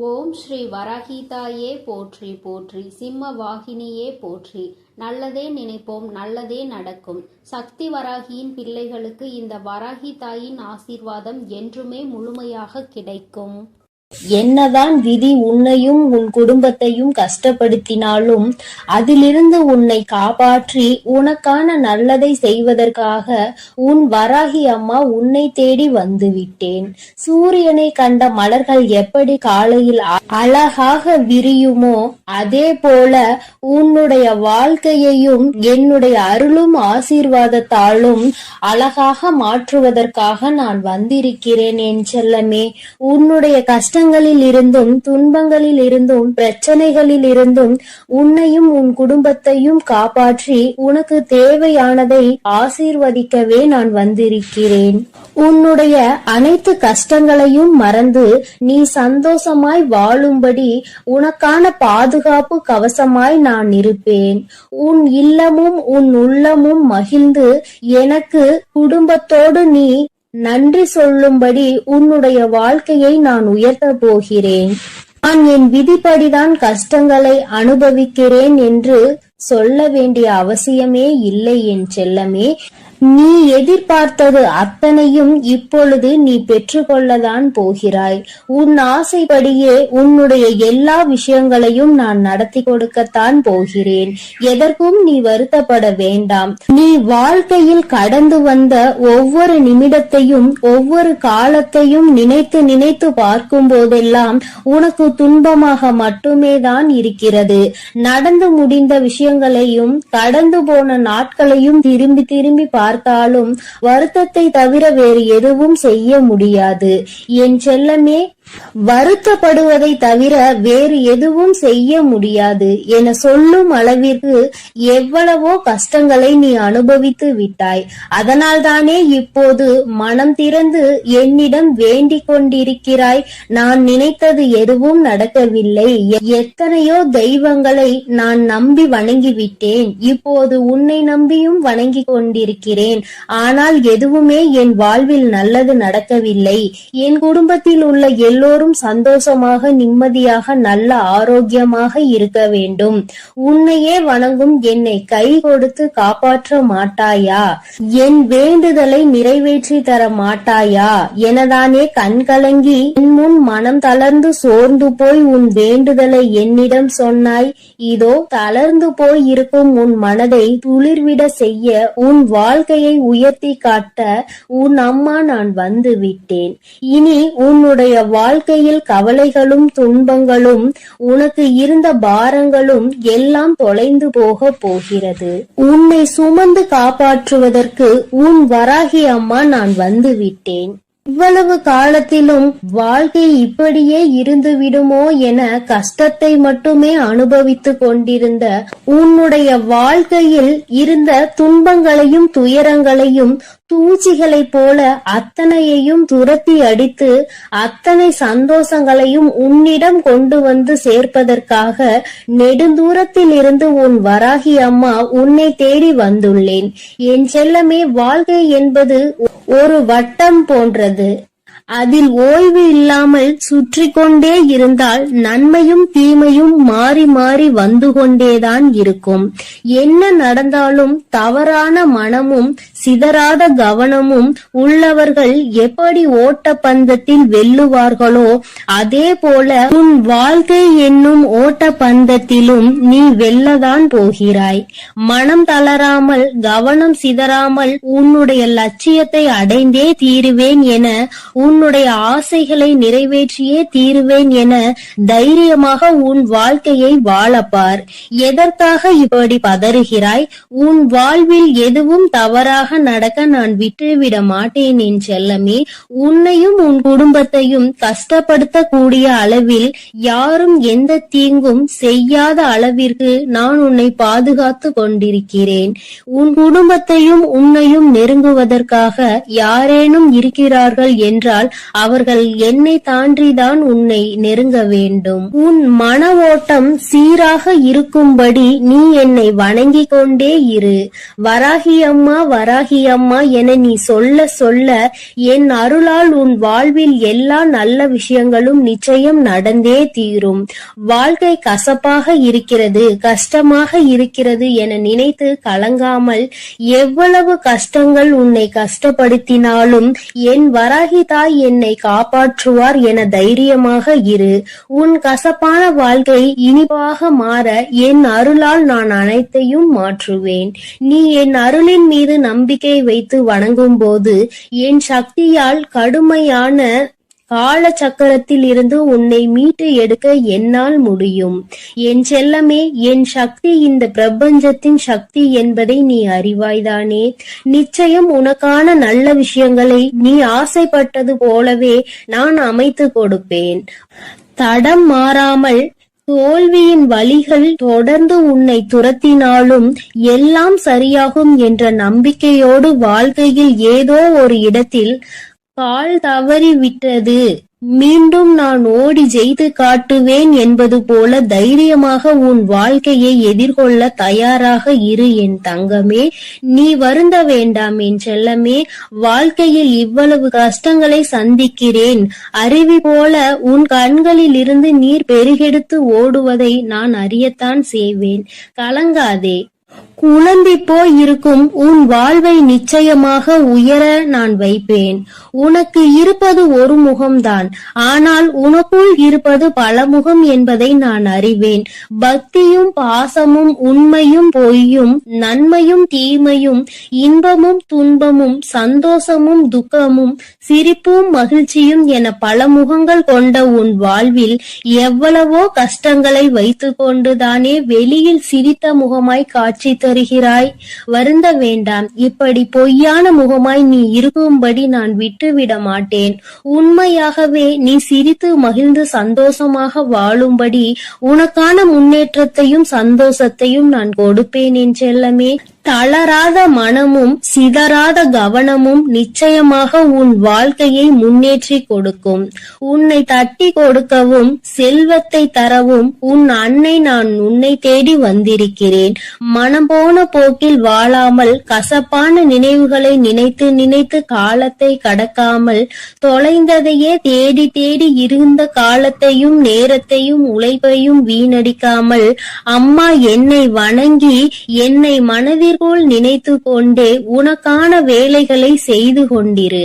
ஓம் ஸ்ரீ வராகிதாயே போற்றி போற்றி, சிம்ம வாகினியே போற்றி. நல்லதே நினைப்போம், நல்லதே நடக்கும். சக்தி வராகியின் பிள்ளைகளுக்கு இந்த வராகி தாயின் ஆசீர்வாதம் என்றுமே முழுமையாக கிடைக்கும். என்னதான் விதி உன்னையும் உன் குடும்பத்தையும் கஷ்டப்படுத்தினாலும் அதிலிருந்து உன்னை காப்பாற்றி உனக்கான நல்லதை செய்வதற்காக உன் வராகி அம்மா உன்னை தேடி வந்து விட்டேன். சூரியனை கண்ட மலர்கள் எப்படி காலையில் அழகாக விரியுமோ அதே போல உன்னுடைய வாழ்க்கையையும் என்னுடைய அருளும் ஆசீர்வாதத்தாலும் அழகாக மாற்றுவதற்காக நான் வந்திருக்கிறேன். என் செல்லமே, உன்னுடைய கஷ்டங்களில் இருந்தும் துன்பங்களில் இருந்தும் பிரச்சனைகளில் இருந்தும் உன்னையும் உன் குடும்பத்தையும் காப்பாற்றி உனக்கு தேவையானதை ஆசீர்வதிக்கவே நான் வந்திருக்கிறேன். உன்னுடைய அனைத்து கஷ்டங்களையும் மறந்து நீ சந்தோஷமாய் வாழும்படி உனக்கான பாதுகாப்பு கவசமாய் நான் இருப்பேன். உன் இல்லமும் உன் உள்ளமும் மகிழ்ந்து எனக்கு குடும்பத்தோடு நீ நன்றி சொல்லும்படி உன்னுடைய வாழ்க்கையை நான் உயர்த்த போகிறேன். நான் என் விதிப்படிதான் கஷ்டங்களை அனுபவிக்கிறேன் என்று சொல்ல வேண்டிய அவசியமே இல்லை. என் செல்லமே, நீ எதிர்பார்த்தது அத்தனையும் இப்பொழுது நீ பெற்றுக்கொள்ளதான் போகிறாய். உன் ஆசைப்படியே உன்னுடைய எல்லா விஷயங்களையும் நான் நடத்தி கொடுக்கத்தான் போகிறேன். எதற்கும் நீ வருத்தப்பட வேண்டாம். நீ வாழ்க்கையில் கடந்து வந்த ஒவ்வொரு நிமிடத்தையும் ஒவ்வொரு காலத்தையும் நினைத்து நினைத்து பார்க்கும் போதெல்லாம் உனக்கு துன்பமாக மட்டுமே தான் இருக்கிறது. நடந்து முடிந்த விஷயங்களையும் கடந்து போன நாட்களையும் திரும்பி திரும்பி பார்த்தாலும் வருத்தத்தை தவிர வேறு எதுவும் செய்ய முடியாது. என் செல்லமே, வருத்தப்படுவதை தவிர வேறு எதுவும் செய்ய முடியாது என சொல்லும் அளவிற்கு எவ்வளவோ கஷ்டங்களை நீ அனுபவித்து விட்டாய். அதனால் தானே இப்போது மனம் திறந்து என்னிடம் வேண்டிக் கொண்டிருக்கிறாய். நான் நினைத்தது எதுவும் நடக்கவில்லை. எத்தனையோ தெய்வங்களை நான் நம்பி வணங்கிவிட்டேன். இப்போது உன்னை நம்பியும் வணங்கி கொண்டிருக்கிறேன். ஆனால் எதுவுமே என் வாழ்வில் நல்லது நடக்கவில்லை. என் குடும்பத்தில் உள்ள எல்லோரும் சந்தோஷமாக நிம்மதியாக நல்ல ஆரோக்கியமாக இருக்க வேண்டும். உன்னையே வணங்கும் என்னை கை கொடுத்து காப்பாற்ற மாட்டாயா? என் வேண்டுதலை நிறைவேற்றி தர மாட்டாயா எனதானே கண்கலங்கி என் முன் மனம் தளர்ந்து சோர்ந்து போய் உன் வேண்டுதலை என்னிடம் சொன்னாய். இதோ தளர்ந்து போய் இருக்கும் உன் மனதை துளிர்விட செய்ய உன் வாழ்க்கையை உயர்த்தி காட்ட உன் அம்மா நான் வந்து விட்டேன். இனி உன்னுடைய வாழ்க்கையில் கவலைகளும் துன்பங்களும் உனக்கு இருந்த பாரங்களும் எல்லாம் தொலைந்து போக போகிறது. உன்னை சுமந்து காப்பாற்றுவதற்கு உன் வராகி அம்மா நான் வந்து விட்டேன். இவ்வளவு காலத்திலும் வாழ்க்கை இப்படியே இருந்து விடுமோ என கஷ்டத்தை மட்டுமே அனுபவித்து கொண்டிருந்த உன்னுடைய வாழ்க்கையில் இருந்த துன்பங்களையும் துயரங்களையும் தூசிகளை போல அத்தனையையும் துரத்தி அடித்து அத்தனை சந்தோஷங்களையும் உன்னிடம் கொண்டு வந்து சேர்ப்பதற்காக நெடுந்தூரத்தில் இருந்து உன் வராகி அம்மா உன்னை தேடி வந்துள்ளேன். என் செல்லமே, வாழ்க்கை என்பது ஒரு வட்டம் போன்றது. அதில் ஓய்வு இல்லாமல் சுற்றி கொண்டே இருந்தால் நன்மையும் தீமையும் மாறி மாறி வந்து கொண்டேதான் இருக்கும். என்ன நடந்தாலும் தவறான மனமும் சிதறாத கவனமும் உள்ளவர்கள் எப்படி ஓட்ட பந்தத்தில் வெல்லுவார்களோ அதே போல உன் வாழ்க்கை என்னும் ஓட்ட பந்தத்திலும் நீ வெல்லதான் போகிறாய். மனம் தளராமல் கவனம் சிதறாமல் உன்னுடைய லட்சியத்தை அடைந்தே தீருவேன் என உன்னுடைய ஆசைகளை நிறைவேற்றியே தீருவேன் என தைரியமாக உன் வாழ்க்கையை வாழப்பார். எதற்காக இப்படி பதறுகிறாய்? உன் வாழ்வில் எதுவும் தவறாக நடக்க நான் விட்டுவிட மாட்டேன். என் செல்லமே, உன்னையும் உன் குடும்பத்தையும் கஷ்டப்படுத்த கூடிய அளவில் யாரும் எந்த தீங்கும் செய்யாத அளவிற்கு நான் உன்னை பாதுகாத்து கொண்டிருக்கிறேன். உன் குடும்பத்தையும் உன்னையும் நெருங்குவதற்காக யாரேனும் இருக்கிறார்கள் என்றால் அவர்கள் என்னை தாண்டிதான் உன்னை நெருங்க வேண்டும். உன் மன ஓட்டம் சீராக இருக்கும்படி நீ என்னை வணங்கிக் கொண்டே இரு. வராகி அம்மா வராகி அம்மா என நீ சொல்ல சொல்ல என் அருளால் உன் வாழ்வில் எல்லா நல்ல விஷயங்களும் நிச்சயம் நடந்தே தீரும். வாழ்க்கை கசப்பாக இருக்கிறது, கஷ்டமாக இருக்கிறது என நினைத்து கலங்காமல், எவ்வளவு கஷ்டங்கள் உன்னை கஷ்டப்படுத்தினாலும் என் வராகி தாய் என்னை காப்பாற்றுவார் என தைரியமாக இரு. உன் கசப்பான வாழ்க்கை இனிப்பாக மாற என் அருளால் நான் அனைத்தையும் மாற்றுவேன். நீ என் அருளின் மீது நம்பிக்கை வைத்து வணங்கும் போது என் சக்தியால் கடுமையான கால சக்கரத்தில் இருந்து உன்னை மீட்டு எடுக்க என்னால் முடியும். என் செல்லமே, என் சக்தி இந்த பிரபஞ்சத்தின் சக்தி என்பதை நீ அறிவாய்தானே? நிச்சயம் உனக்கான நல்ல விஷயங்களை நீ ஆசைப்பட்டது போலவே நான் அமைத்து கொடுப்பேன். தடம் மாறாமல் தோல்வியின் வலிகள் தொடர்ந்து உன்னை துரத்தினாலும் எல்லாம் சரியாகும் என்ற நம்பிக்கையோடு வாழ்க்கையில் ஏதோ ஒரு இடத்தில் கால் தவறி விட்டது, மீண்டும் நான் ஓடி ஜெயித்து காட்டுவேன் என்பது போல தைரியமாக உன் வாழ்க்கையை எதிர்கொள்ள தயாராக இரு என் தங்கமே. நீ வருந்த வேண்டாம் என் செல்லமே. வாழ்க்கையில் இவ்வளவு கஷ்டங்களை சந்திக்கிறேன், அருவி போல உன் கண்களில் இருந்து நீர் பெருகெடுத்து ஓடுவதை நான் அறியத்தான் செய்வேன். கலங்காதே. குழம்பி போய் இருக்கும் உன் வாழ்வை நிச்சயமாக உயர நான் வைப்பேன். உனக்கு இருப்பது ஒரு முகம்தான், ஆனால் உனக்குள் இருப்பது பல முகம் என்பதை நான் அறிவேன். பக்தியும் பாசமும் உண்மையும் பொய்யும் நன்மையும் தீமையும் இன்பமும் துன்பமும் சந்தோஷமும் துக்கமும் சிரிப்பும் மகிழ்ச்சியும் என பல முகங்கள் கொண்ட உன் வாழ்வில் எவ்வளவோ கஷ்டங்களை வைத்துக் கொண்டுதானே வெளியில் சிரித்த முகமாய் காட்சி தருகிறாய். வருந்த வேண்டாம். இப்படி பொய்யான முகமாய் நீ இருக்கும்படி நான் விட்டுவிட மாட்டேன். உண்மையாகவே நீ சிரித்து மகிழ்ந்து சந்தோஷமாக வாழும்படி உனக்கான முன்னேற்றத்தையும் சந்தோஷத்தையும் நான் கொடுப்பேன் என் செல்லமே. தளராத மனமும் சிதறாத கவனமும் நிச்சயமாக உன் வாழ்க்கையை முன்னேற்றி கொடுக்கும். உன்னை தட்டி கொடுக்கவும் செல்வத்தை தரவும் உன் அன்னை நான் உன்னை தேடி வந்திருக்கிறேன். மனம் போன போக்கில் வாழாமல் கசப்பான நினைவுகளை நினைத்து நினைத்து காலத்தை கடக்காமல் தொலைந்ததையே தேடி தேடி இருந்த காலத்தையும் நேரத்தையும் உழைப்பையும் வீணடிக்காமல் அம்மா என்னை வணங்கி என்னை மனதில் நினைத்து கொண்டே உனக்கான வேலைகளை செய்து கொண்டிரு.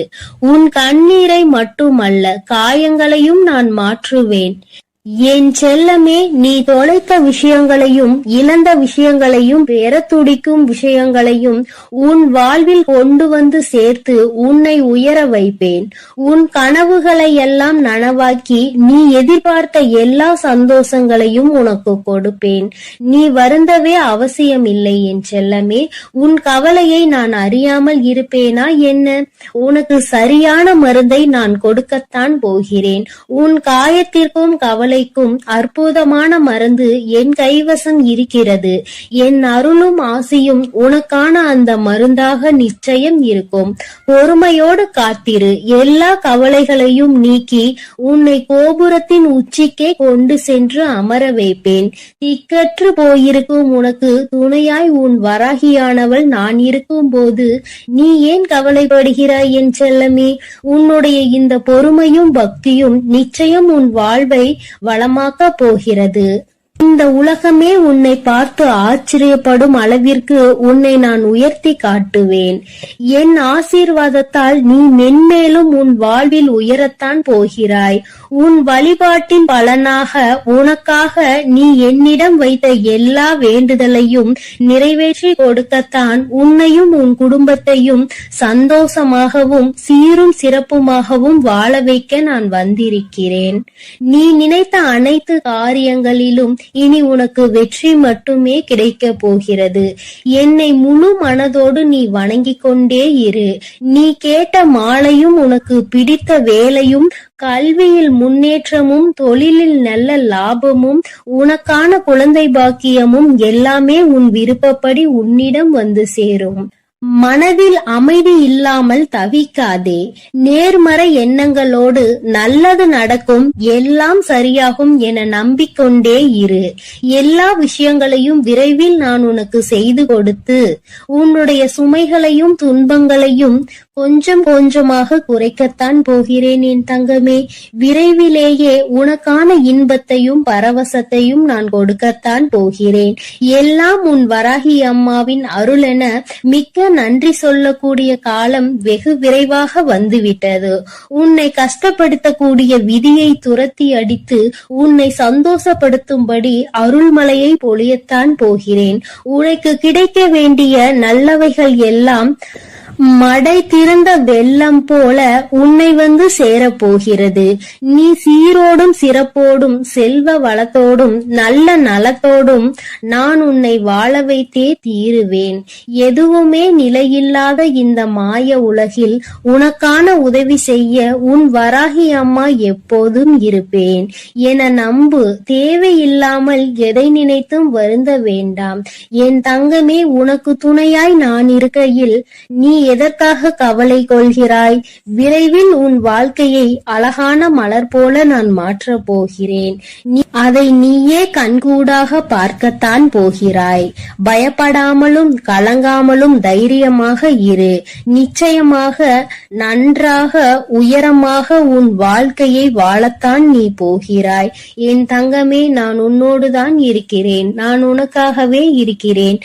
உன் கண்ணீரை மட்டுமல்ல காயங்களையும் நான் மாற்றுவேன். என் செல்லமே, நீ தொலைத்த விஷயங்களையும் இழந்த விஷயங்களையும் பெற துடிக்கும் விஷயங்களையும் உன் வாழ்வில் கொண்டு வந்து சேர்த்து உன்னை உயர வைப்பேன். உன் கனவுகளை எல்லாம் நனவாக்கி நீ எதிர்பார்த்த எல்லா சந்தோஷங்களையும் உனக்கு கொடுப்பேன். நீ வருந்தவே அவசியம் இல்லை என் செல்லமே. உன் கவலையை நான் அறியாமல் இருப்பேனா என்ன? உனக்கு சரியான மருந்தை நான் கொடுக்கத்தான் போகிறேன். உன் காயத்திற்கும் கவலைக்கும் அற்புதமான மருந்து என் கைவசம் இருக்கிறது. என் அருளும் ஆசியும் உனக்கான அந்த மருந்தாக நிச்சயம் இருக்கும். பொறுமையோடு காத்திரு. எல்லா கவலைகளையும் நீக்கி உன்னை கோபுரத்தின் உச்சிக்கே கொண்டு சென்று அமர வைப்பேன். திக்கற்று போயிருக்கும் உனக்கு துணையாய் உன் வராகியானவள் நான் இருக்கும் போது நீ ஏன் கவலைப்படுகிறாய் என் செல்லமே? உன்னுடைய இந்த பொறுமையும் பக்தியும் நிச்சயம் உன் வாழ்வை வளமாக்க போகிறது. இந்த உலகமே உன்னை பார்த்து ஆச்சரியப்படும் அளவிற்கு உன்னை நான் உயர்த்தி காட்டுவேன். என் ஆசீர்வாதத்தால் நீ மென்மேலும் உன் வாழ்வில் உயரத்தான் போகிறாய். உன் வழிபாட்டின் பலனாக உனக்காக நீ என்னிடம் வைத்த எல்லா வேண்டுதலையும் நிறைவேற்றி கொடுக்கத்தான் உன்னையும் உன் குடும்பத்தையும் சந்தோஷமாகவும் சீரும் சிறப்புமாகவும் வாழ வைக்க நான் வந்திருக்கிறேன். நீ நினைத்த அனைத்து காரியங்களிலும் இனி உனக்கு வெற்றி மட்டுமே கிடைக்க போகிறது. என்னை முழு மனதோடு நீ வணங்கிக் கொண்டே இரு. நீ கேட்ட மாலையும் உனக்கு பிடித்த வேலையும் கல்வியில் முன்னேற்றமும் தொழிலில் நல்ல லாபமும் உனக்கான குழந்தை பாக்கியமும் எல்லாமே உன் விருப்பப்படி உன்னிடம் வந்து சேரும். மனதில் அமைதி இல்லாமல் தவிக்காதே. நேர்மறை எண்ணங்களோடு நல்லது நடக்கும், எல்லாம் சரியாகும் என நம்பிக்கொண்டே இரு. எல்லா விஷயங்களையும் விரைவில் நான் உனக்கு செய்து கொடுத்து உன்னுடைய சுமைகளையும் துன்பங்களையும் கொஞ்சம் கொஞ்சமாக குறைக்கத்தான் போகிறேன் என் தங்கமே. விரைவிலேயே உனக்கான இன்பத்தையும் பரவசத்தையும் நான் கொடுக்கத்தான் போகிறேன். எல்லாம் உன் வராகி அம்மாவின் அருளென மிக்க நன்றி சொல்லக்கூடிய காலம் வெகு விரைவாக வந்துவிட்டது. உன்னை கஷ்டப்படுத்தக்கூடிய விதியை துரத்தி அடித்து உன்னை சந்தோஷப்படுத்தும்படி அருள்மலையை பொழியத்தான் போகிறேன். உனக்கு கிடைக்க வேண்டிய நல்லவைகள் எல்லாம் மடை திறந்த வெள்ளம் போல உன்னை வந்து சேரப்போகிறது. நீ சீரோடும் சிறப்போடும் செல்வ வளத்தோடும் நல்ல நலத்தோடும் நான் உன்னை வாழ வைத்தே தீருவேன். எதுவுமே நிலையில்லாத இந்த மாய உலகில் உனக்கான உதவி செய்ய உன் வராகி அம்மா எப்போதும் இருப்பேன் என நம்பு. தேவையில்லாமல் எதை நினைத்தும் வருந்த வேண்டாம் என் தங்கமே. உனக்கு துணையாய் நான் இருக்கையில் நீ எதற்காக கவலை கொள்கிறாய்? விரைவில் உன் வாழ்க்கையை அழகான மலர் போல நான் மாற்றப் போகிறேன். அதை நீயே கண்கூடாக பார்க்கத்தான் போகிறாய். பயப்படாமலும் கலங்காமலும் தைரியமாக இரு. நிச்சயமாக நன்றாக உயரமாக உன் வாழ்க்கையை வாழத்தான் நீ போகிறாய் என் தங்கமே. நான் உன்னோடுதான் இருக்கிறேன். நான் உனக்காகவே இருக்கிறேன்.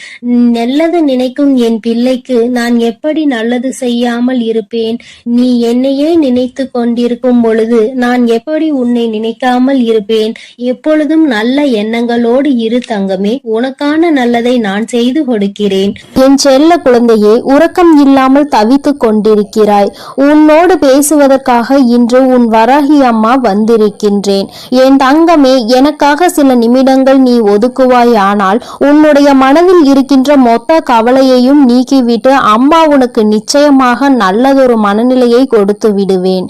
நல்லது நினைக்கும் என் பிள்ளைக்கு நான் எப்படி நல்லது செய்யாமல் இருப்பேன்? நீ என்னையே நினைத்து கொண்டிருக்கும் பொழுது நான் எப்படி உன்னை நினைக்காமல் இருப்பேன்? எப்பொழுதும் நல்ல எண்ணங்களோடு இரு தங்கமே. உனக்கான நல்லதை நான் செய்து கொடுக்கிறேன். என் செல்ல குழந்தையே, உறக்கம் இல்லாமல் தவித்துக் கொண்டிருக்கிறாய். உன்னோடு பேசுவதற்காக இன்று உன் வராகி அம்மா வந்திருக்கின்றேன். என் தங்கமே, எனக்காக சில நிமிடங்கள் நீ ஒதுக்குவாய். ஆனால் உன்னுடைய மனதில் இருக்கின்ற மொத்த கவலையையும் நீக்கிவிட்டு அம்மா உனக்கு நிச்சயமாக நல்லதொரு மனநிலையை கொடுத்து விடுவேன்.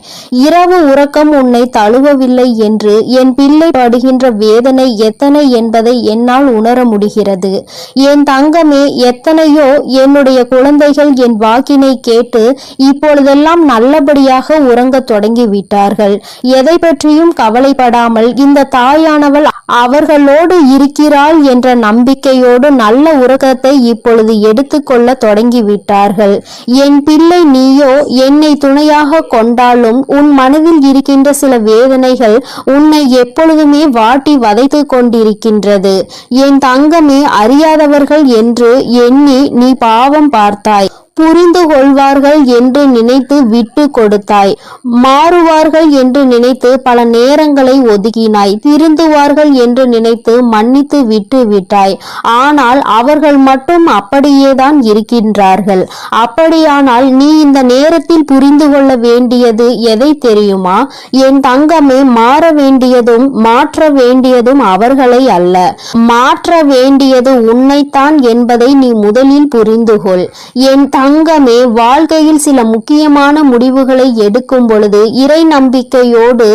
இரவு உறக்கம் உன்னை தழுவவில்லை என்று என் பிள்ளை படுகின்ற வேதனை எத்தனை என்பதை என்னால் உணர முடிகிறது. என் தங்கமே, எத்தனையோ என்னுடைய குழந்தைகள் என் வாக்கினை கேட்டு இப்பொழுதெல்லாம் நல்லபடியாக உறங்க தொடங்கி விட்டார்கள். எதை பற்றியும் கவலைப்படாமல் இந்த தாயானவள் அவர்களோடு இருக்கிறாள் என்ற நம்பிக்கையோடு நல்ல உறக்கத்தை இப்பொழுது எடுத்துக்கொள்ள தொடங்கி விட்டார்கள். என் பிள்ளை, நீயோ என்னை துணையாக கொண்டாலும் உன் மனதில் இருக்கின்ற சில வேதனைகள் உன்னை எப்பொழுதுமே வாட்டி வதைத்து கொண்டிருக்கின்றது. என் தங்கமே, அறியாதவர்கள் என்று எண்ணி நீ பாவம் பார்த்தாய். புரிந்து கொள்வார்கள் என்று நினைத்து விட்டு கொடுத்தாய். மாறுவார்கள் என்று நினைத்து பல நேரங்களை ஒதுக்கினாய். திருந்துவார்கள் என்று நினைத்து மன்னித்து விட்டு விட்டாய். ஆனால் அவர்கள் மட்டும் அப்படியேதான் இருக்கின்றார்கள். அப்படியானால் நீ இந்த நேரத்தில் புரிந்து கொள்ள வேண்டியது எதை தெரியுமா? என் தங்கமே, மாற வேண்டியதும் மாற்ற வேண்டியதும் அவர்களை அல்ல, மாற்ற வேண்டியது உன்னைத்தான் என்பதை நீ முதலில் புரிந்து கொள். என் தங்கமே, வாழ்க்கையில் சில முக்கியமான முடிவுகளை எடுக்கும் பொழுது இறை நம்பிக்கையோடு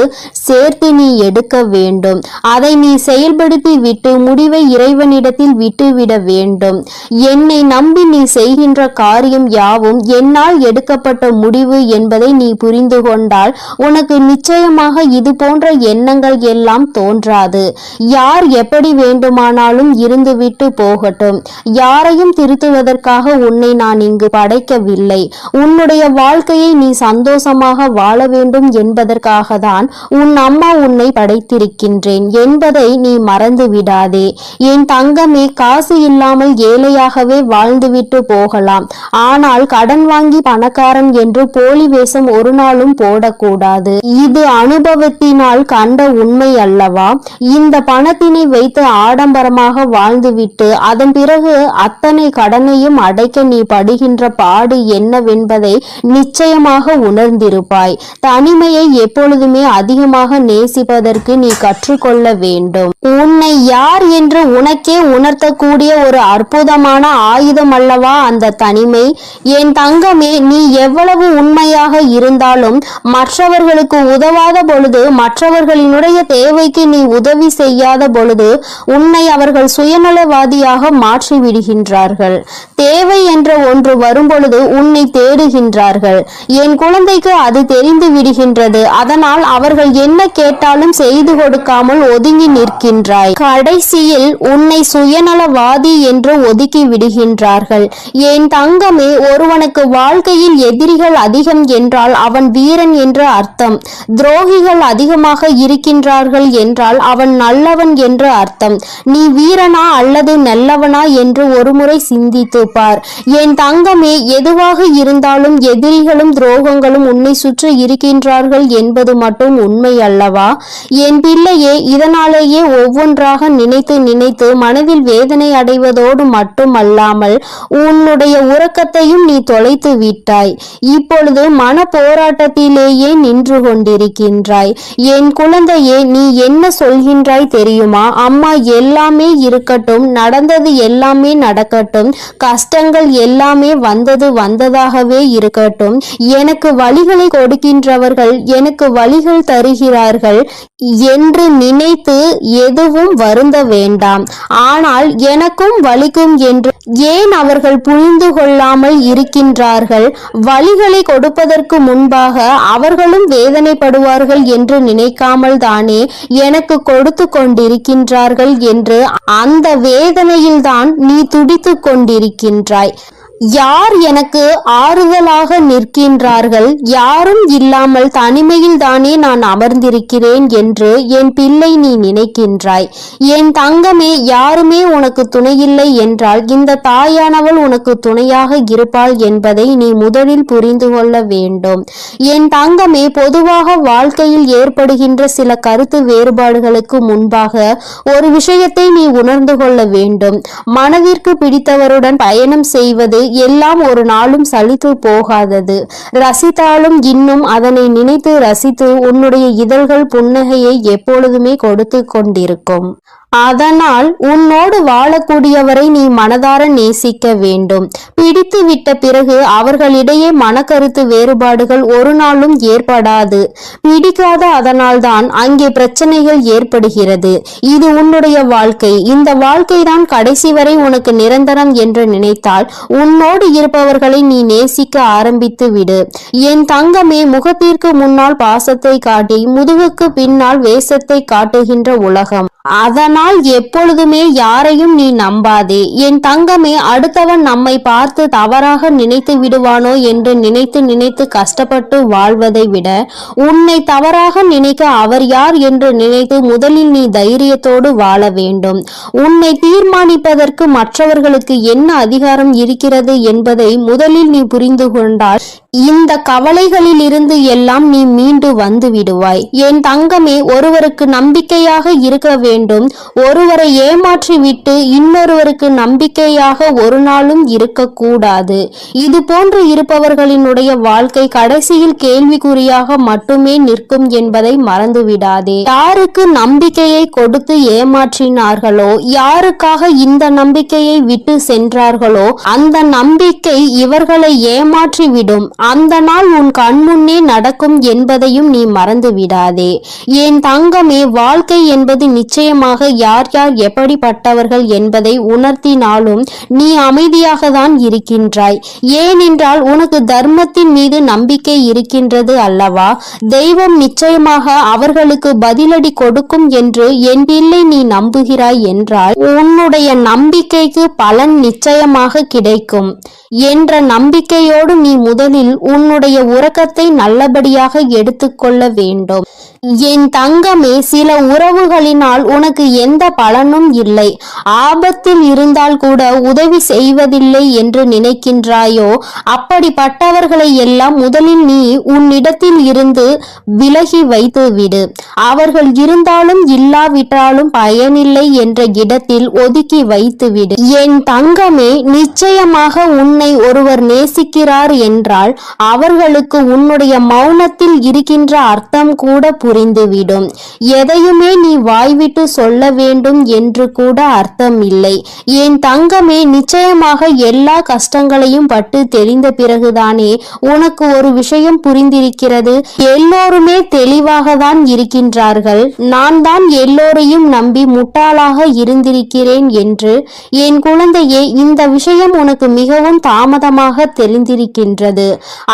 சேர்த்து நீ எடுக்க வேண்டும். அதை நீ செயல்படுத்தி விட்டு முடிவை இறைவனிடத்தில் விட்டுவிட வேண்டும். என்னை நம்பி நீ செய்கின்ற காரியம் யாவும் என்னால் எடுக்கப்பட்ட முடிவு என்பதை நீ புரிந்து கொண்டால் உனக்கு நிச்சயமாக இது போன்ற எண்ணங்கள் எல்லாம் தோன்றாது. யார் எப்படி வேண்டுமானாலும் இருந்துவிட்டு போகட்டும். யாரையும் திருத்துவதற்காக உன்னை நான் இங்கு படைக்கவில்லை. உன்னுடைய வாழ்க்கையை நீ சந்தோஷமாக வாழ வேண்டும் என்பதற்காக தான் உன் அம்மா உன்னை படைத்திருக்கின்றேன் என்பதை நீ மறந்து விடாதே. என் தங்கமே, காசு இல்லாமல் ஏழையாகவே வாழ்ந்துவிட்டு போகலாம். ஆனால் கடன் வாங்கி பணக்காரன் என்று போலி வேஷம் ஒரு நாளும் போடக்கூடாது. இது அனுபவத்தினால் கண்ட உண்மை அல்லவா? இந்த பணத்தினை வைத்து ஆடம்பரமாக வாழ்ந்துவிட்டு அதன் பிறகு அத்தனை கடனையும் அடைக்க நீ படுகின்ற பாடு என்னவென்பதை நிச்சயமாக உணர்ந்திருப்பாய். தனிமையை எப்பொழுதுமே அதிகமாக நேசிப்பதற்கு நீ கற்றுக்கொள்ள வேண்டும். உன்னை யார் என்று உனக்கே உணர்த்தக்கூடிய ஒரு அற்புதமான ஆயுதம் அல்லவா அந்த தனிமை? என் தங்கமே, நீ எவ்வளவு உண்மையாக இருந்தாலும் மற்றவர்களுக்கு உதவாத பொழுது, மற்றவர்களினுடைய தேவைக்கு நீ உதவி செய்யாத பொழுது உன்னை அவர்கள் சுயநலவாதியாக மாற்றி விடுகின்றார்கள். தேவை என்ற ஒன்று வரும் வரும்பொழுது உன்னை தேடுகின்றார்கள். என் குழந்தைக்கு அது தெரிந்து விடுகின்றது. அதனால் அவர்கள் என்ன கேட்டாலும் செய்து கொடுக்காமல் ஒதுங்கி நிற்கின்றாய். கடைசியில் உன்னை சுயநலவாதி என்று ஒதுக்கி விடுகின்றார்கள். என் தங்கமே, ஒருவனுக்கு வாழ்க்கையில் எதிரிகள் அதிகம் என்றால் அவன் வீரன் என்று அர்த்தம். துரோகிகள் அதிகமாக இருக்கின்றார்கள் என்றால் அவன் நல்லவன் என்று அர்த்தம். நீ வீரனா அல்லது நல்லவனா என்று ஒருமுறை சிந்தித்து பார். என் தங்கமே, எதுவாக இருந்தாலும் எதிரிகளும் துரோகங்களும் உன்னை சுற்றி இருக்கின்றார்கள் என்பது மட்டும் உண்மை அல்லவா? என் பிள்ளையே, இதனாலேயே ஒவ்வொன்றாக நினைத்து நினைத்து மனதில் வேதனை அடைவதோடு மட்டுமல்லாமல் உன்னுடைய உறக்கத்தையும் நீ தொலைத்து விட்டாய். இப்பொழுது மன போராட்டத்திலேயே நின்று கொண்டிருக்கின்றாய். என் குழந்தையே, நீ என்ன சொல்கின்றாய் தெரியுமா? அம்மா, எல்லாமே இருக்கட்டும், நடந்தது எல்லாமே நடக்கட்டும், கஷ்டங்கள் எல்லாமே வந்தது வந்ததாகவே இருக்கட்டும், எனக்கு வழிகளை கொடுக்கின்றவர்கள் எனக்கு வழிகள் தருகிறார்கள் என்று நினைத்து எதுவும் வருந்த வேண்டாம். ஆனால் எனக்கும் வலிக்கும் என்று ஏன் அவர்கள் புரிந்து கொள்ளாமல் இருக்கின்றார்கள்? வழிகளை கொடுப்பதற்கு முன்பாக அவர்களும் வேதனைப்படுவார்கள் என்று நினைக்காமல் தானே எனக்கு கொடுத்து கொண்டிருக்கின்றார்கள் என்று அந்த வேதனையில்தான் நீ துடித்து கொண்டிருக்கின்றாய். யார் எனக்கு ஆறுதலாக நிற்கின்றார்கள்? யாரும் இல்லாமல் தனிமையில் தானே நான் அமர்ந்திருக்கிறேன் என்று என் பிள்ளை நீ நினைக்கின்றாய். என் தங்கமே, யாருமே உனக்கு துணையில்லை என்றால் இந்த தாயானவள் உனக்கு துணையாக இருப்பாள் என்பதை நீ முதலில் புரிந்து கொள்ள வேண்டும். என் தங்கமே, பொதுவாக வாழ்க்கையில் ஏற்படுகின்ற சில கருத்து வேறுபாடுகளுக்கு முன்பாக ஒரு விஷயத்தை நீ உணர்ந்து கொள்ள வேண்டும். மனதிற்கு பிடித்தவருடன் பயணம் செய்வது எல்லாம் ஒரு நாளும் சலித்து போகாதது. ரசித்தாலும் இன்னும் அதனை நினைத்து ரசித்து உன்னுடைய இதழ்கள் புன்னகையை எப்பொழுதுமே கொடுத்து கொண்டிருக்கும். அதனால் உன்னோடு வாழக்கூடியவரை நீ மனதார நேசிக்க வேண்டும். பிடித்து விட்ட பிறகு அவர்களிடையே மனக்கருத்து வேறுபாடுகள் ஒரு நாளும் ஏற்படாது. பிடிக்காத அதனால்தான் அங்கே பிரச்சனைகள் ஏற்படுகிறது. இது உன்னுடைய வாழ்க்கை. இந்த வாழ்க்கைதான் கடைசி வரை உனக்கு நிரந்தரம் என்று நினைத்தால் உன்னோடு இருப்பவர்களை நீ நேசிக்க ஆரம்பித்து விடு. என் தங்கமே, முகத்திற்கு முன்னால் பாசத்தை காட்டி முதுகுக்கு பின்னால் வேஷத்தை காட்டுகின்ற உலகம். அதனால் எப்பொழுதுமே யாரையும் நீ நம்பாதே. என் தங்கமே, அடுத்தவன் நம்மை பார்த்து தவறாக நினைத்து விடுவானோ என்று நினைத்து நினைத்து கஷ்டப்பட்டு வாழ்வதை விட உன்னை தவறாக நினைக்க அவர் யார் என்று நினைத்து முதலில் நீ தைரியத்தோடு வாழ வேண்டும். உன்னை தீர்மானிப்பதற்கு மற்றவர்களுக்கு என்ன அதிகாரம் இருக்கிறது என்பதை முதலில் நீ புரிந்து கொண்டால் இந்த கவலைகளில் இருந்து எல்லாம் நீ மீண்டு வந்து விடுவாய். என் தங்கமே, ஒருவருக்கு நம்பிக்கையாக இருக்க வேண்டும். ஒருவரை ஏமாற்றி விட்டு இன்னொருவருக்கு நம்பிக்கையாக ஒரு நாளும் இருக்கக்கூடாது. இது போன்று இருப்பவர்களினுடைய வாழ்க்கை கடைசியில் கேள்விக்குறியாக மட்டுமே நிற்கும் என்பதை மறந்துவிடாதே. யாருக்கு நம்பிக்கையை கொடுத்து ஏமாற்றினார்களோ, யாருக்காக இந்த நம்பிக்கையை விட்டு சென்றார்களோ அந்த நம்பிக்கை இவர்களை ஏமாற்றி விடும். அந்த நாள் உன் கண்முன்னே நடக்கும் என்பதையும் நீ மறந்து விடாதே. என் தங்கமே, வாழ்க்கை என்பது நிச்சயமாக யார் யார் எப்படிப்பட்டவர்கள் என்பதை உணர்த்தினாலும் நீ அமைதியாக தான் இருக்கின்றாய். ஏனென்றால் உனக்கு தர்மத்தின் மீது நம்பிக்கை இருக்கின்றது அல்லவா? தெய்வம் நிச்சயமாக அவர்களுக்கு பதிலடி கொடுக்கும் என்று என் பிள்ளை நீ நம்புகிறாய் என்றால் உன்னுடைய நம்பிக்கைக்கு பலன் நிச்சயமாக கிடைக்கும் என்ற நம்பிக்கையோடு நீ முதலில் உன்னுடைய உறக்கத்தை நல்லபடியாக எடுத்துக்கொள்ள வேண்டும். என் தங்கமே, சில உறவுகளினால் உனக்கு எந்த பலனும் இல்லை. ஆபத்தில் இருந்தால் கூட உதவி செய்வதில்லை என்று நினைக்கின்றாயோ, அப்படிப்பட்டவர்களை எல்லாம் முதலில் நீ உன்னிடத்தில் இருந்து விலகி வைத்து விடு. அவர்கள் இருந்தாலும் இல்லாவிட்டாலும் பயனில்லை என்ற இடத்தில் ஒதுக்கி வைத்து விடு. என் தங்கமே, நிச்சயமாக உன்னை ஒருவர் நேசிக்கிறார் என்றால் அவர்களுக்கு உன்னுடைய மௌனத்தில் இருக்கின்ற அர்த்தம் கூட புரிந்துவிடும். எதையுமே நீ வாய்விட்டு சொல்ல வேண்டும் என்று கூட அர்த்தம் இல்லை. என் தங்கமே, நிச்சயமாக எல்லா கஷ்டங்களையும் பட்டு தெரிந்த பிறகுதானே உனக்கு ஒரு விஷயம் புரிந்திருக்கிறது. எல்லோருமே தெளிவாக தான் இருக்கின்றார்கள். நான் தான் எல்லோரையும் நம்பி முட்டாளாக இருந்திருக்கிறேன் என்று. என் குழந்தையே, இந்த விஷயம் உனக்கு மிகவும் தாமதமாக தெரிந்திருக்கின்றது.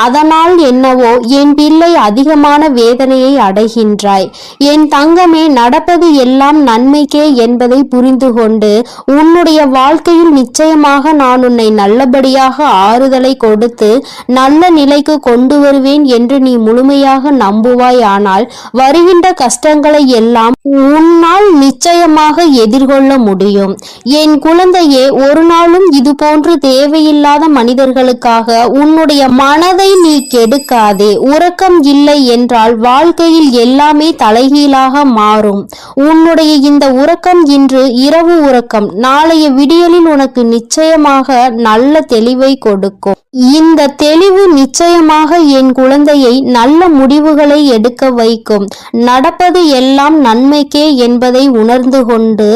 அதனால் என்னவோ என் பிள்ளை அதிகமான வேதனையை அடைகின்றாய். என் தங்கமே, நடப்பது எல்லாம் நன்மைக்கே என்பதை புரிந்து கொண்டு உன்னுடைய வாழ்க்கையில் நிச்சயமாக நான் உன்னை நல்லபடியாக ஆறுதலை கொடுத்து நல்ல நிலைக்கு கொண்டு வருவேன் என்று நீ முழுமையாக நம்புவாய். ஆனால் வருகின்ற கஷ்டங்களை எல்லாம் உன்னால் நிச்சயமாக எதிர்கொள்ள முடியும். என் குழந்தையே, ஒரு நாளும் இது போன்று தேவையில்லாத மனிதர்களுக்காக உன்னுடைய மனதை நீ கெடுக்காதே. உறக்கம் இல்லை என்றால் வாழ்க்கையில் எல்லாமே தலைகீழாக மாறும். உன்னுடைய இந்த உறக்கம் இன்று இரவு உறக்கம் நாளைய விடியலில் உனக்கு நிச்சயமாக நல்ல தெளிவை கொடுக்கும். இந்த தெளிவு நிச்சயமாக என் குழந்தையை நல்ல முடிவுகளை எடுக்க வைக்கும். நடப்பது எல்லாம் நன்மைக்கே என்பதை உணர்ந்து கொண்டு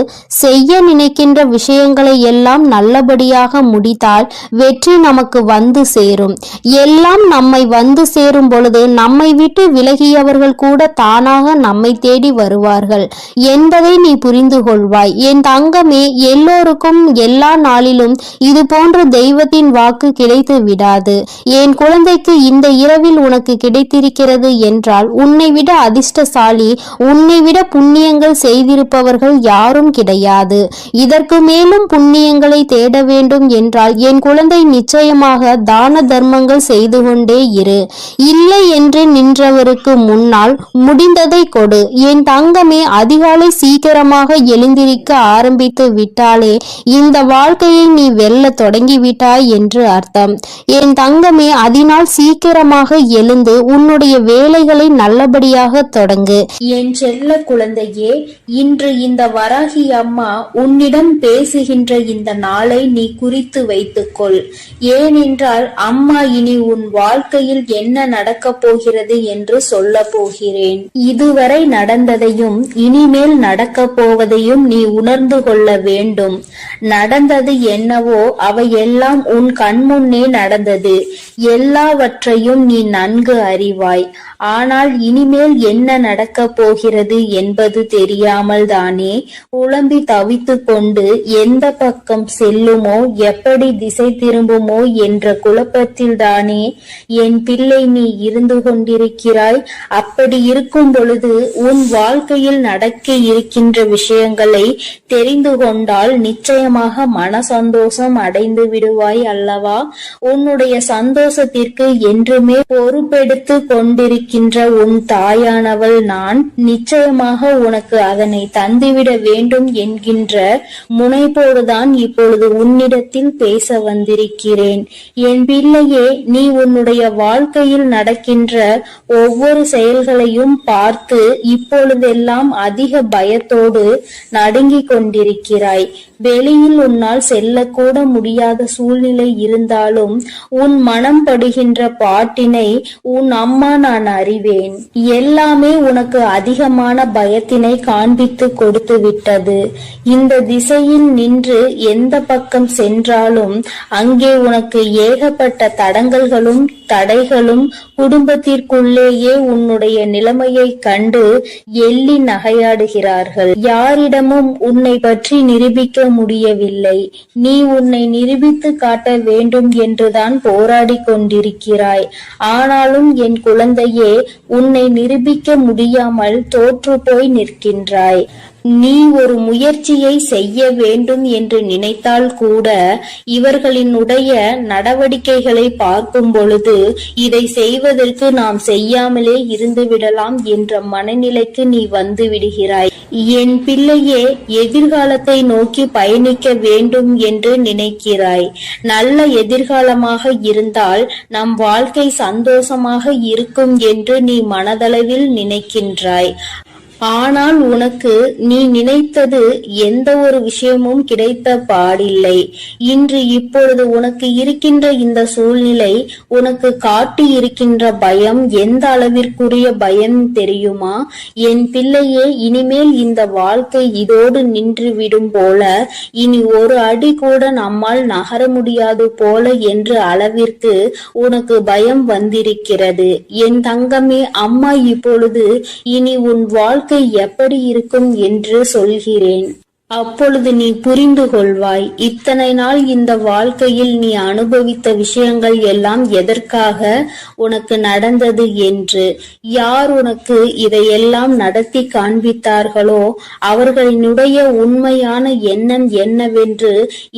செய்ய நினைக்கின்ற விஷயங்களை எல்லாம் நல்லபடியாக முடித்தால் வெற்றி நமக்கு வந்து சேரும். எல்லாம் நம்மை வந்து சேரும் பொழுது நம்மை விட்டு விலகியவர்கள் கூட தானாக நம்மை தேடி வருவார்கள் என்பதை நீ புரிந்து கொள்வாய். என் தங்கமே, எல்லோருக்கும் எல்லா நாளிலும் இது போன்ற தெய்வத்தின் வாக்கு கிடைத்து விடாது. என் குழந்தைக்கு இந்த இரவில் உனக்கு கிடைத்திருக்கிறது என்றால் உன்னை விட அதிர்ஷ்டசாலி, உன்னை விட புண்ணியங்கள் செய்திருப்பவர்கள் யாரும் கிடையாது. இதற்கு மேலும் புண்ணியங்களை தேட வேண்டும் என்றால் என் குழந்தை நிச்சயமாக தான தர்மங்கள் செய்து கொண்டே இரு. இல்லை என்று நின்றவருக்கு முன்னால் முடிந்ததை கொடு. என் தங்கமே, அதிகாலை சீக்கிரமாக எழுந்திருக்க ஆரம்பித்து விட்டாலே இந்த வாழ்க்கையை நீ வெல்ல தொடங்கிவிட்டாய் என்று அர்த்தம். என் தங்கமே, அதனால் சீக்கிரமாக எழுந்து உன்னுடைய வேலைகளை நல்லபடியாக தொடங்கு. என் செல்ல குழந்தையே, இன்று இந்த வராகி அம்மா உன்னிடம் பேசுகின்ற இந்த நாளை நீ குறித்து வைத்துக்கொள். ஏனென்றால் அம்மா இனி உன் வாழ்க்கையில் என்ன நடக்கப் போகிறது என்று சொல்ல போகிறேன். இதுவரை நடந்ததையும் இனிமேல் நடக்கப் போவதையும் நீ உணர்ந்து கொள்ள வேண்டும். நடந்தது என்னவோ அவையெல்லாம் உன் கண்முன்னே நடந்தது. எல்லாவற்றையும் நீ நன்கு அறிவாய். ஆனால் இனிமேல் என்ன நடக்கப் போகிறது என்பது தெரியாமல் தானே புலம்பி தவித்து கொண்டு எந்த பக்கம் செல்லுமோ, எப்படி திசை திரும்புமோ என்ற குழப்பத்தில் தானே என் பிள்ளை நீ இருந்து கொண்டிருக்கிறாய். அப்படி இருக்கும் பொழுது உன் வாழ்க்கையில் நடக்க இருக்கின்ற விஷயங்களை தெரிந்து கொண்டால் நிச்சயமாக மன சந்தோஷம் அடைந்து விடுவாய் அல்லவா? உன்னுடைய சந்தோஷத்திற்கு என்றுமே பொறுப்பெடுத்து கொண்டிருக்கின்ற உன் தாயானவள் நான். நிச்சயமாக உனக்கு அதனை தந்துவிட வேண்டும் என்கின்ற முனைப்போடுதான் இப்பொழுது உன்னிடத்தில் பேச வந்திருக்கிறேன். என் பிள்ளையே, நீ உன்னுடைய வாழ்க்கையில் நடக்கின்ற ஒவ்வொரு செயல்களையும் பார்த்து இப்பொழுதெல்லாம் அதிக பயத்தோடு நடுங்கிக் கொண்டிருக்கிறாய். வெளியில் உன்னால் செல்லக்கூட முடியாத சூழ்நிலை இருந்தாலும் உன் மனம் படுகின்ற பாட்டினை உன் அம்மா நான் அறிவேன். எல்லாமே உனக்கு அதிகமான பயத்தினை காண்பித்து கொடுத்து விட்டது. இந்த திசையில் நின்று எந்த பக்கம் சென்றாலும் அங்கே உனக்கு ஏகப்பட்ட தடங்கல்களும் தடைகளும், குடும்பத்திற்குள்ளேயே உன்னுடைய நிலைமையை கண்டு எள்ளி நகையாடுகிறார்கள். யாரிடமும் உன்னை பற்றி நிரூபிக்க முடியவில்லை. நீ உன்னை நிரூபித்து காட்ட வேண்டும் என்றுதான் போராடி கொண்டிருக்கிறாய். ஆனாலும் என் குழந்தையே, உன்னை நிரூபிக்க முடியாமல் தோற்று போய் நிற்கின்றாய். நீ ஒரு முயற்சியை செய்ய வேண்டும் என்று நினைத்தால் கூட இவர்களினுடைய நடவடிக்கைகளை பார்க்கும் பொழுது இதை செய்வதற்கு நாம் செய்யாமலே இருந்து விடலாம் என்ற மனநிலைக்கு நீ வந்து விடுகிறாய். என் பிள்ளையே, எதிர்காலத்தை நோக்கி பயணிக்க வேண்டும் என்று நினைக்கிறாய். நல்ல எதிர்காலமாக இருந்தால் நம் வாழ்க்கை சந்தோஷமாக இருக்கும் என்று நீ மனதளவில் நினைக்கின்றாய். ஆனால் உனக்கு நீ நினைத்தது எந்த ஒரு விஷயமும் கிடைத்த பாடில்லை. இன்று இப்பொழுது உனக்கு இருக்கின்ற இந்த சூழ்நிலை உனக்கு காட்டி இருக்கின்ற பயம் எந்த அளவிற்குரிய பயம் தெரியுமா? என் பிள்ளையே, இனிமேல் இந்த வாழ்க்கை இதோடு நின்று விடும் போல, இனி ஒரு அடி கூட நம்மால் நகர முடியாது போல என்ற அளவிற்கு உனக்கு பயம் வந்திருக்கிறது. என் தங்கமே, அம்மா இப்பொழுது இனி உன் வாழ்க்கை எப்படி இருக்கும் என்று சொல்கிறேன். அப்பொழுது நீ புரிந்து கொள்வாய். இத்தனை நாள் இந்த வாழ்க்கையில் நீ அனுபவித்த விஷயங்கள் எல்லாம் எதற்காக உனக்கு நடந்தது என்று. யார் உனக்கு இதையெல்லாம் நடத்தி காண்பித்தார்களோ அவர்களினுடைய உண்மையான எண்ணம் என்னவென்று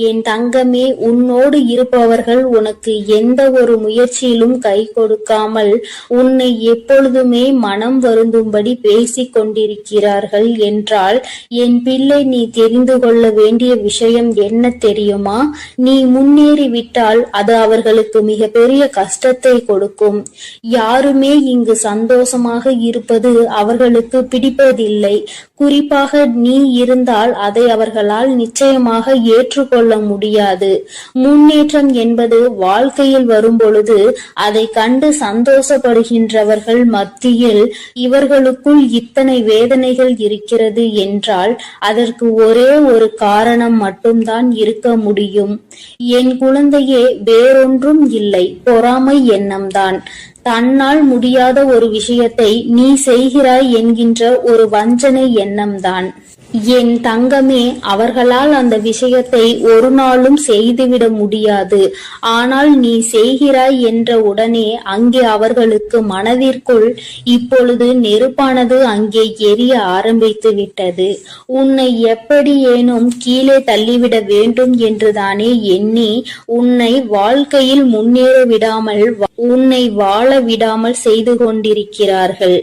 என் தங்கமே, உன்னோடு இருப்பவர்கள் உனக்கு எந்த ஒரு முயற்சியிலும் கை கொடுக்காமல் உன்னை எப்பொழுதுமே மனம் வருந்தும்படி பேசிக் கொண்டிருக்கிறார்கள் என்றால், என் பிள்ளை, நீ தெரிந்து கொள்ள வேண்டிய விஷயம் என்ன தெரியுமா? நீ முன்னேறிவிட்டால் அது அவர்களுக்கு மிக பெரிய கஷ்டத்தை கொடுக்கும். யாருமே இங்கு சந்தோஷமாக இருப்பது அவர்களுக்கு பிடிப்பதில்லை. குறிப்பாக நீ இருந்தால் அதை அவர்களால் நிச்சயமாக ஏற்றுக்கொள்ள முடியாது. முன்னேற்றம் என்பது வாழ்க்கையில் வரும் பொழுது அதை கண்டு சந்தோஷப்படுகின்றவர்கள் மத்தியில் இவர்களுக்குள் இத்தனை வேதனைகள் இருக்கிறது என்றால் அதற்கு ஒரே ஒரு காரணம் மட்டும்தான் இருக்க முடியும். என் குழந்தையே, வேறொன்றும் இல்லை, பொறாமை எண்ணம்தான். தன்னால் முடியாத ஒரு விஷயத்தை நீ செய்கிறாய் என்கின்ற ஒரு வஞ்சனை எண்ணம்தான். என் தங்கமே, அவர்களால் அந்த விஷயத்தை ஒரு நாளும் செய்துவிட முடியாது. ஆனால் நீ செய்கிறாய் என்ற உடனே அங்கே அவர்களுக்கு மனதிற்குள் இப்பொழுது நெருப்பானது அங்கே எரிய ஆரம்பித்து விட்டது. உன்னை எப்படியேனும் கீழே தள்ளிவிட வேண்டும் என்றுதானே எண்ணி உன்னை வாழ்க்கையில் முன்னேற விடாமல், உன்னை வாழ விடாமல் செய்து கொண்டிருக்கிறார்கள்.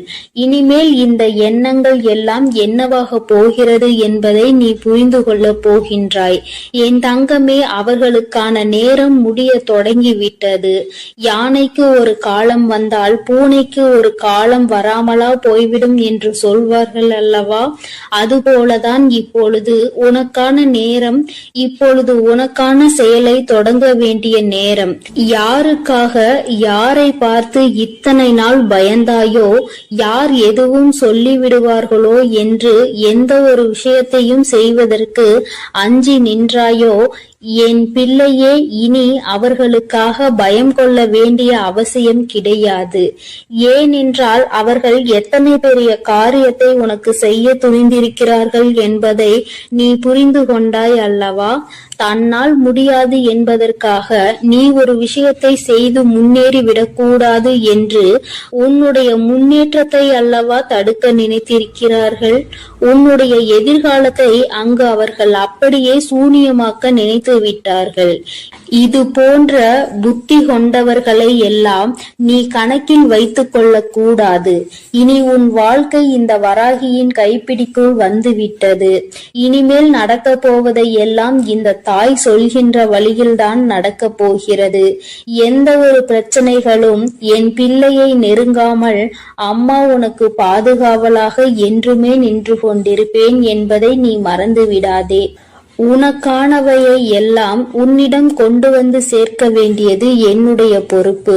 இனிமேல் இந்த எண்ணங்கள் எல்லாம் என்னவாக போகிறது என்பதை நீ புரிந்து கொள்ள போகின்றாய். என் தங்கமே, அவர்களுக்கான நேரம் முடிய தொடங்கிவிட்டது. யானைக்கு ஒரு காலம் வந்தால் பூனைக்கு ஒரு காலம் வராமலா போய்விடும் என்று சொல்வார்கள் அல்லவா? அதுபோலதான் இப்பொழுது உனக்கான நேரம், இப்பொழுது உனக்கான செயலை தொடங்க வேண்டிய நேரம். யாருக்காக, யாரை பார்த்து இத்தனை நாள் பயந்தாயோ, யார் எதுவும் சொல்லிவிடுவார்களோ என்று எந்த ஒரு விஷயத்தையும் செய்வதற்கு அஞ்சி நின்றாயோ, என் பிள்ளையே, இனி அவர்களுக்காக பயம் கொள்ள வேண்டிய அவசியம் கிடையாது. ஏனென்றால் அவர்கள் எத்தனை பெரிய காரியத்தை உனக்கு செய்ய துணிந்திருக்கிறார்கள் என்பதை நீ புரிந்து கொண்டாய் அல்லவா? தன்னால் முடியாது என்பதற்காக நீ ஒரு விஷயத்தை செய்து முன்னேறி விடக்கூடாது என்று உன்னுடைய முன்னேற்றத்தை அல்லவா தடுக்க நினைத்திருக்கிறார்கள். உன்னுடைய எதிர்காலத்தை அங்கு அவர்கள் அப்படியே சூனியமாக்க நினைத்து விட்டார்கள். இது போன்ற புத்தி கொண்டவர்களை எல்லாம் நீ கணக்கில் வைத்துக் கொள்ள கூடாது. இனி உன் வாழ்க்கை இந்த வராகியின் கைப்பிடிக்குள் வந்துவிட்டது. இனிமேல் நடக்க போவதை எல்லாம் இந்த தாய் சொல்கின்ற வழியில்தான் நடக்க போகிறது. எந்த ஒரு பிரச்சனைகளும் என் பிள்ளையை நெருங்காமல் அம்மா உனக்கு பாதுகாவலாக என்றுமே நின்று கொண்டிருப்பேன் என்பதை நீ மறந்து விடாதே. உனக்கானவையை எல்லாம் உன்னிடம் கொண்டு வந்து சேர்க்க வேண்டியது என்னுடைய பொறுப்பு.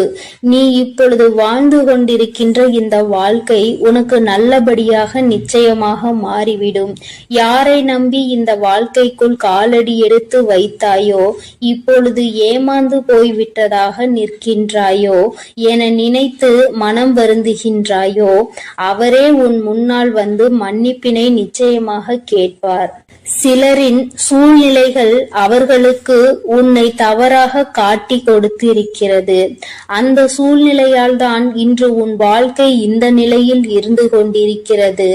நீ இப்பொழுது வாழ்ந்து கொண்டிருக்கின்ற இந்த வாழ்க்கை உனக்கு நல்லபடியாக நிச்சயமாக மாறிவிடும். யாரை நம்பி இந்த வாழ்க்கைக்குள் காலடி எடுத்து வைத்தாயோ, இப்பொழுது ஏமாந்து போய்விட்டதாக நிற்கின்றாயோ, என நினைத்து மனம் வருந்துகின்றாயோ, அவரே உன் முன்னால் வந்து மன்னிப்பினை நிச்சயமாக கேட்பார். சிலரின் சூழ்நிலைகள் அவர்களுக்கு உன்னை தவறாக காட்டி கொடுத்திருக்கிறது. அந்த சூழ்நிலையால் தான் இன்று உன் வாழ்க்கை இந்த நிலையில் இருந்து கொண்டிருக்கிறது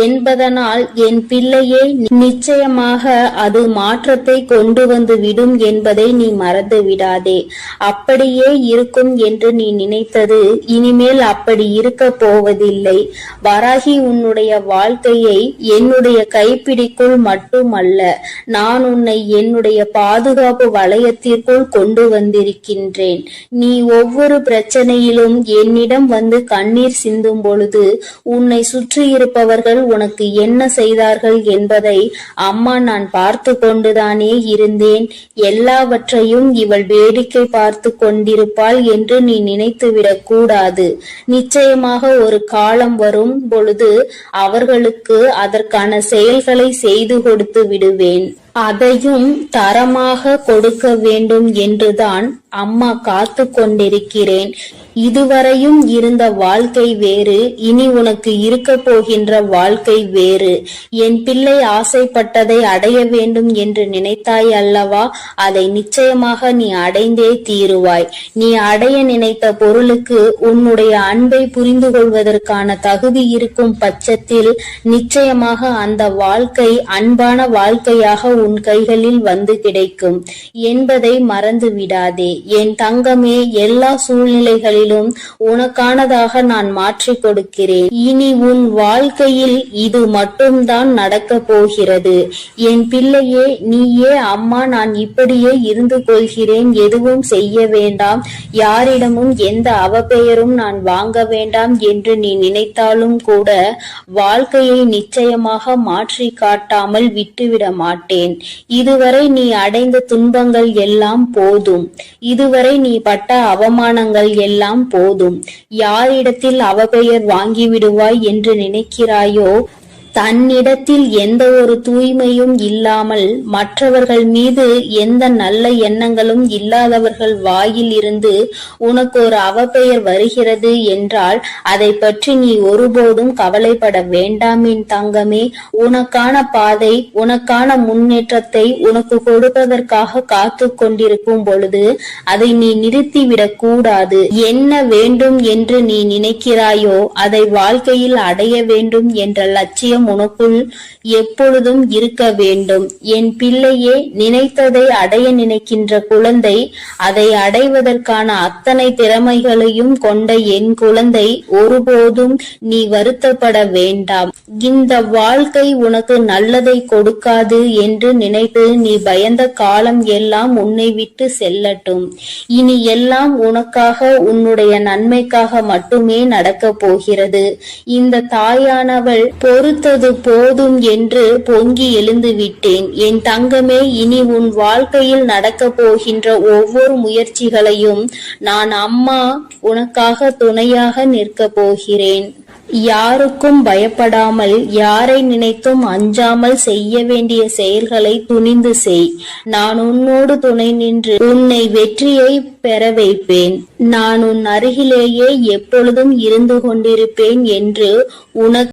என்பதனால் என் பிள்ளையே, நிச்சயமாக அது மாற்றத்தை கொண்டு வந்து விடும் என்பதை நீ மறந்து விடாதே. அப்படியே இருக்கும் என்று நீ நினைத்தது இனிமேல் அப்படி இருக்க போவதில்லை. வராகி உன்னுடைய வாழ்க்கையை என்னுடைய கைப்பிடிக்குள் மட்டுமல்ல, நான் உன்னை என்னுடைய பாதுகாப்பு வளையத்திற்குள் கொண்டு வந்திருக்கின்றேன். நீ ஒவ்வொரு பிரச்சனையிலும் என்னிடம் வந்து கண்ணீர் சிந்தும் பொழுது உன்னை சுற்றியிருப்பவர்கள் உனக்கு என்ன செய்தார்கள் என்பதை அம்மா நான் பார்த்து கொண்டுதானே இருந்தேன். எல்லாவற்றையும் இவள் வேடிக்கை பார்த்து கொண்டிருப்பாள் என்று நீ நினைத்துவிடக் கூடாது. நிச்சயமாக ஒரு காலம் வரும் பொழுது அவர்களுக்கு அதற்கான செயல்களை செய்து கொடுத்து விடுவேன். அதையும் தரமாக கொடுக்க வேண்டும் என்றுதான் அம்மா காத்து கொண்டிருக்கிறேன். இதுவரையும் இருந்த வாழ்க்கை வேறு, இனி உனக்கு இருக்க போகின்ற வாழ்க்கை வேறு. என் பிள்ளை ஆசைப்பட்டதை அடைய வேண்டும் என்று நினைத்தாய் அல்லவா? அதை நிச்சயமாக நீ அடைந்தே தீருவாய். நீ அடைய நினைத்த பொருளுக்கு உன்னுடைய அன்பை புரிந்து கொள்வதற்கான தகுதி இருக்கும் பட்சத்தில் நிச்சயமாக அந்த வாழ்க்கை அன்பான வாழ்க்கையாக உன் கைகளில் வந்து கிடைக்கும் என்பதை மறந்து விடாதே. என் தங்கமே, எல்லா சூழ்நிலைகளிலும் உனக்கானதாக நான் மாற்றிக் கொடுக்கிறேன். இனி உன் வாழ்க்கையில் இது மட்டும்தான் நடக்க போகிறது. என் பிள்ளையே, நீயே அம்மா நான் இப்படியே இருந்து கொள்கிறேன், எதுவும் செய்ய வேண்டாம், யாரிடமும் எந்த அவப்பெயரும் நான் வாங்க வேண்டாம் என்று நீ நினைத்தாலும் கூட வாழ்க்கையை நிச்சயமாக மாற்றி காட்டாமல் விட்டுவிட மாட்டேன். இதுவரை நீ அடைந்த துன்பங்கள் எல்லாம் போதும். இதுவரை நீ பட்ட அவமானங்கள் எல்லாம் போதும். யாரிடத்தில் அவப்பெயர் வாங்கிவிடுவாய் என்று நினைக்கிறாயோ, தன்னிடத்தில் எந்த ஒரு தூய்மையும் இல்லாமல் மற்றவர்கள் மீது எந்த நல்ல எண்ணங்களும் இல்லாதவர்கள் வாயில் இருந்து உனக்கு ஒரு அவப்பெயர் வருகிறது என்றால் அதை பற்றி நீ ஒருபோதும் கவலைப்பட வேண்டாம் என் தங்கமே. உனக்கான பாதை, உனக்கான முன்னேற்றத்தை உனக்கு கொடுப்பதற்காக காத்து கொண்டிருக்கும் பொழுது அதை நீ நிறுத்திவிடக் கூடாது. என்ன வேண்டும் என்று நீ நினைக்கிறாயோ அதை வாழ்க்கையில் அடைய வேண்டும் என்ற லட்சியம் உனக்குள் எப்பொழுதும் இருக்க வேண்டும். என் பிள்ளையே, நினைத்ததை அடைய நினைக்கின்ற குழந்தை, அதை அடைவதற்கான அத்தனை திறமைகளையும் கொண்ட என் குழந்தை, ஒருபோதும் நீ வருத்தப்பட வேண்டாம். இந்த வாழ்க்கை உனக்கு நல்லதை கொடுக்காது என்று நினைத்து நீ பயந்த காலம் எல்லாம் உன்னை விட்டு செல்லட்டும். இனி எல்லாம் உனக்காக, உன்னுடைய நன்மைக்காக மட்டுமே நடக்க போகிறது. இந்த தாயானவள் பொறுத்தது போதும் என்று பொங்கி எழுந்து விட்டேன். என் தங்கமே, இனி உன் வாழ்க்கையில் நடக்க போகின்ற ஒவ்வொரு முயற்சிகளையும் நான் அம்மா உனக்காக துணையாக நிற்க போகிறேன். யாருக்கும் பயப்படாமல், யாரை நினைத்தும் அஞ்சாமல் செய்ய வேண்டிய செயல்களை துணிந்து செய். நான் உன்னோடு துணை நின்று உன்னை வெற்றியை பெற வைப்பேன். நான் உன் அருகிலேயே எப்பொழுதும் இருந்து கொண்டிருப்பேன் என்று உனக்கு